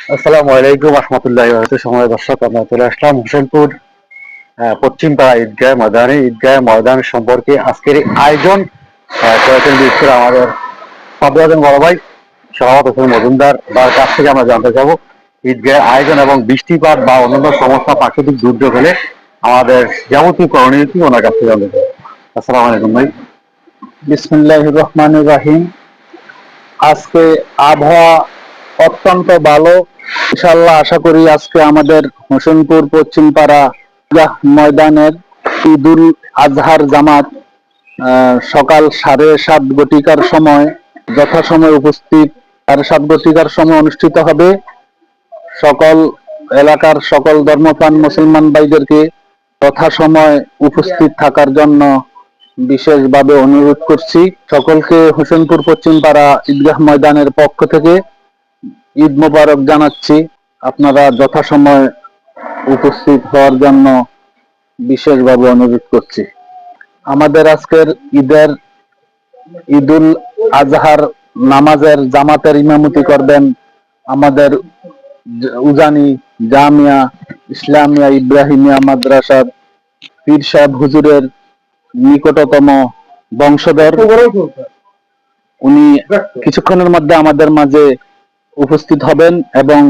আসসালামু আলাইকুম রহমতুল্লাহ সময় দর্শক, আমরা চলে আসলাম হোসেনপুর পশ্চিম পাড়া ঈদগাহ ময়দান সম্পর্কে আজকের এই আয়োজন করেছেন। বিশেষ করে আমাদের সাদ্দাত বড় ভাই শাহাওয়াত হোসেন মজুমদার তার কাছ থেকে আমরা জানতে চাবো ঈদগাহ আয়োজন এবং বৃষ্টিপাত বা অন্যান্য সমস্যা প্রাকৃতিক দুর্যোগ হলে আমাদের যাবতীয় করণীয় কি ওনার কাছ থেকে জানতে চাবো। আসসালামু আলাইকুম ভাই। বিসমিল্লাহির রহমানির রহিম। আজকে আবহাওয়া অত্যন্ত ভালো, ইনশাআল্লাহ। আশা করি আজকে আমাদের হোসেনপুর পশ্চিমপাড়া ঈদগাহ ময়দানের ঈদুল আজহার জামাত সকাল 7:30 ঘটিকার সময় যথাসময়ে উপস্থিত 7:30 ঘটিকার সময় অনুষ্ঠিত হবে। সকল এলাকার সকল ধর্মপ্রাণ মুসলমান ভাইদেরকে যথাসময় উপস্থিত থাকার জন্য বিশেষভাবে অনুরোধ করছি। সকলকে হোসেনপুর পশ্চিমপাড়া ঈদগাহ ময়দানের পক্ষ থেকে ঈদ মোবারক জানাচ্ছি। আপনারা যথাসময় উপস্থিত হওয়ার জন্য বিশেষভাবে অনুরোধ করছি। আমাদের আজকের ঈদুল আজহার নামাজের জামাতের ইমামতি করবেন আমাদের উজানি জামিয়া ইসলামিয়া ইব্রাহিমিয়া মাদ্রাসার পীর সাহেব হুজুরের নিকটতম বংশধর। উনি কিছুক্ষণের মধ্যে আমাদের মাঝে উপস্থিত হবেন এবং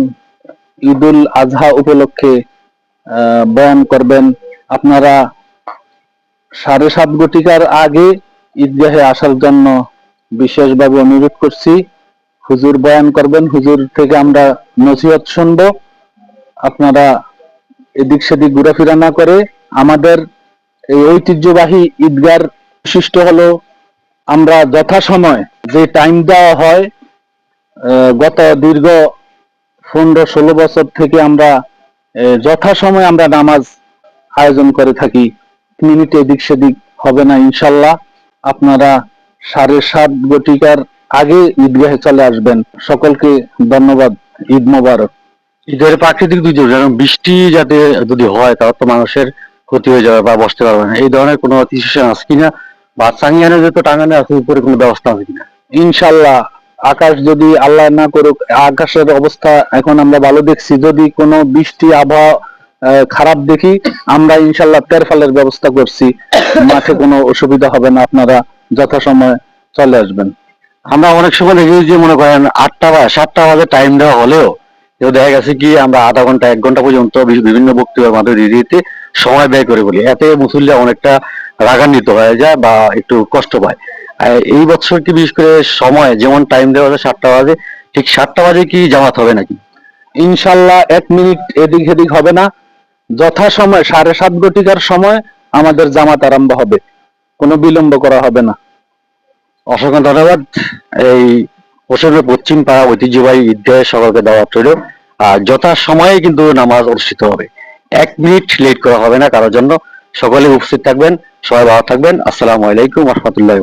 ঈদুল আজহা উপলক্ষে বয়ান করবেন। আপনারা 7:30 ঘটিকার আগে ঈদগাহে আসার জন্য বিশেষভাবে অনুরোধ করছি। হুজুর বয়ান করবেন, হুজুর থেকে আমরা নসিহত শুনবো। আপনারা এদিক সেদিক ঘোরাফেরা না করে আমাদের এই ঐতিহ্যবাহী ঈদগার বৈশিষ্ট্য হলো আমরা যথাসময় যে টাইম দেওয়া হয়, গত দীর্ঘ 15-16 বছর থেকে আমরা যথাসময়ে আমরা নামাজ আয়োজন করে থাকি। মিনিট এদিক সেদিক হবে না ইনশাল্লাহ। আপনারা 7:30 ঘটিকার আগে ঈদগাহে চলে আসবেন। সকলকে ধন্যবাদ। ঈদ মোবারক। ঈদের প্রাকৃতিক দুর্যোগ যেমন বৃষ্টি যাতে যদি হয় তাহলে তো মানুষের ক্ষতি হয়ে যাবে বা বসতে পারবে না, এই ধরনের কোনো সিচুয়েশন আছে কিনা বা চাঙ্গিয়ানে যত টাঙানো আছে উপরে কোনো ব্যবস্থা আছে কিনা? ইনশাল্লাহ, আকাশ যদি আল্লাহ না করুক, আকাশের অবস্থা এখন আমরা ভালো দেখছি। যদি কোনো বৃষ্টি আবহাওয়া খারাপ দেখি, আমরা ইনশাল্লাহ তেরফালের ব্যবস্থা করছি। মাঠে কোনো অসুবিধা হবে না, আপনারা যথাসময়ে চলে আসবেন। আমরা অনেক সময় দেখি যে মনে করেন 8টা বা 7টা বাজে টাইম দেওয়া হলেও দেখা গেছে কি আমরা আধা ঘন্টা 1 ঘন্টা পর্যন্ত বিভিন্ন বক্তব্যের মাধ্যমে দিতে সময় ব্যয় করে বলি, এতে মুসল্লিরা অনেকটা রাগান্বিত হয়ে যায় বা একটু কষ্ট পায়। এই বছর কি বিশেষ করে সময় যেমন টাইম দেওয়া হচ্ছে 7টা বাজে, ঠিক 7টা বাজে কি জামাত হবে নাকি? ইনশাল্লাহ 1 মিনিট এদিক সেদিক হবে না। যথাসময় 7:30 ঘটিকার সময় আমাদের জামাত আরম্ভ হবে, কোনো বিলম্ব করা হবে না। অসংখ্য ধন্যবাদ। এই হোসেনপুর পশ্চিম পাড়া ঐতিহ্যবাহী ঈদগাহে সকলকে দাওয়াত রইল। আর যথা সময়ে কিন্তু নামাজ অনুষ্ঠিত হবে, 1 মিনিট লেট করা হবে না কারোর জন্য। সকলে উপস্থিত থাকবেন, সবাই ভালো থাকবেন। আসসালামু আলাইকুম রহমতুল্লাহ।